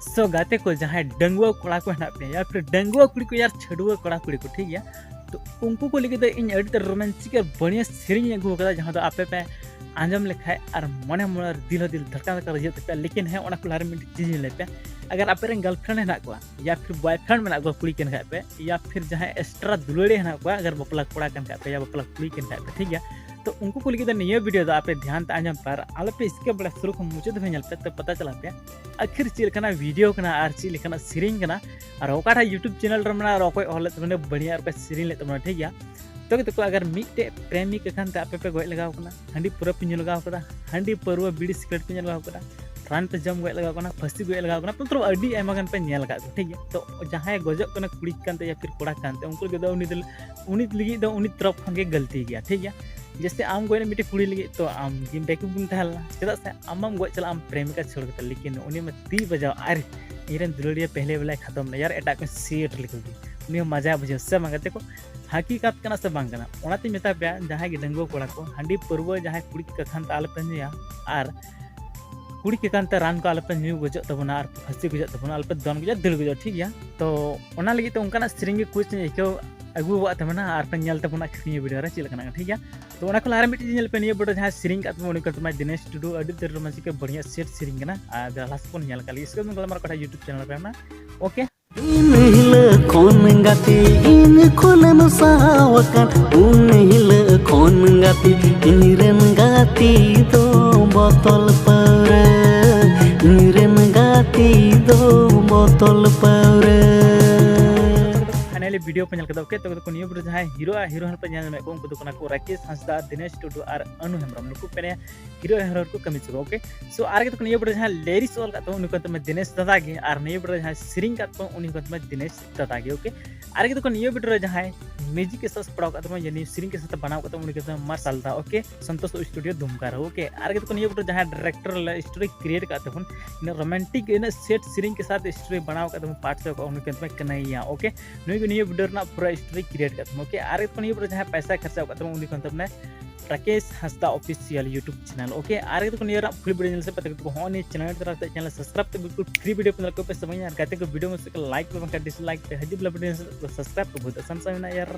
सो गाते को जहाँ डंगुआ कोड़ा को हेना पे या फिर डंगुआ कुड़ी को यार छड़ुआ कोड़ा कुड़ी को ठीक है तो उनको को लेके इन अड़ी रोमांचिक और बढ़िया सेरिंग अगू कदा जहाँ आपे पे आंजम लेखाय और मने मन दिल धड़का धड़का रजे पे लेकिन है ओना कुलार में चीज ले पे अगर आपे गर्लफ्रेंड हेना को या फिर बॉयफ्रेंड में को कुड़ी के पे या फिर जहाँ एक्स्ट्रा दुलड़े हेना को अगर बपला कोड़ा पे या बपला कुड़ी के पे ठीक है तो उनको को लेके निये वीडियो तो आपे ध्यान आंजम पर आलोपे इसके बड़ा शुरू को मुझे पे तो पता चला पे आखिर चलना वीडियो करना और चलना सेरिंग करना और ओकाटा यूट्यूब चैनल रे मना रॉको ऑल तमने बढ़िया और सेरिंग ले तमने ठीक है तो अगर मिटे प्रेमी कखान आपे पे गय लगाव कना हांडी पूरा पिन लगाव कदा हांडी परवा बीड़ी सिगरेट पिन लगाव कदा रान पे जम गय लगाव कना फसी गय लगाव कना तो अडी एमा गन पे नेल का ठीक है तो जहां गजब कना कुड़ी कानते या फिर कोड़ा कानते उनको गदो उनी लगी दो उनी तरफ खंगे गलती गया ठीक है जैसे आम गए मिट्टी कुड़ी लगे तो आम गिम बेकूफ गिम तहलना चेदा से आम गए चला आम प्रेमिका छोड़ के लेकिन उनी में ती बजाओ अरे इरन दुलड़िया पहले बेला खत्म ना यार एटा को सेट लिखोगी उनी मजा बुझे से मांगते को हकीकत कना से बांग कना ओनाते मेता पे जहां गे डंगो कोड़ा को हांडी परवा जहां कुड़ी के कखान ताल पे निया और कुड़ी के कांते रान को आलपे न्यू गजो तबना और फसी गजो तबना आलपे दन गजो दिल गजो ठीक है तो ओना लगी तो उनका सेरिंग कुछ इको अगू तबना और पे नेल तबना वीडियो रे चिलकना ठीक है तो ओना को लारे मिट्टी नेल पे निये बड़ो जहां सेरिंग का उनी को तमा दिनेश टुडू अडी तर रोमांचिक बढ़िया सेट सेरिंग कना आ लास्ट को नेल काली इसको मैं गलमार कटा यूट्यूब चैनल पे ना ओके हिल खोन गाती इन खोलन सावकन उन हिल खोन गाती इनरन गाती दो बोतल पर इनरन गाती दो बोतल पर फाइनली वीडियो पे नल ओके तो नियो वीडियो जहां हीरो पे नेल को उनको तो को राकेश हंसदा दिनेश टुडू और अनु हेम्ब्रम नुकु पे हीरो को कमी चुको ओके सो आर के तो नियो वीडियो जहां लेरिस ऑल का तो उनको तो मैं दिनेश दादा गे और नियो वीडियो जहां सिरिंग का तो उनको तो मैं दिनेश दादा गे ओके आर के तो नियो वीडियो जहां म्यूजिक के साथ पड़ाव का तो यानी सिरिंग के साथ बनाव का तो उनको तो मार सालदा ओके संतोष स्टूडियो दुमकार ओके आर के तो नियो वीडियो जहां डायरेक्टर स्टोरी क्रिएट का तो इन रोमांटिक इन सेट सिरिंग के साथ स्टोरी बनाव का तो पार्ट से उनको तो मैं कन्हैया ओके नियो वीडियो ना पूरा स्टोरी क्रिएट करते ओके आर तो नियो वीडियो जहां पैसा खर्चा करते उनको तो मैं Rakesh Hansda official YouTube channel okay आर तो नियर फुल वीडियो से पता को होने चैनल तरह से चैनल सब्सक्राइब तो बिल्कुल फ्री वीडियो पे पे समय यार कहते को वीडियो में से लाइक पे डिसलाइक पे हजी वीडियो सब्सक्राइब तो बहुत आसान से ना यार।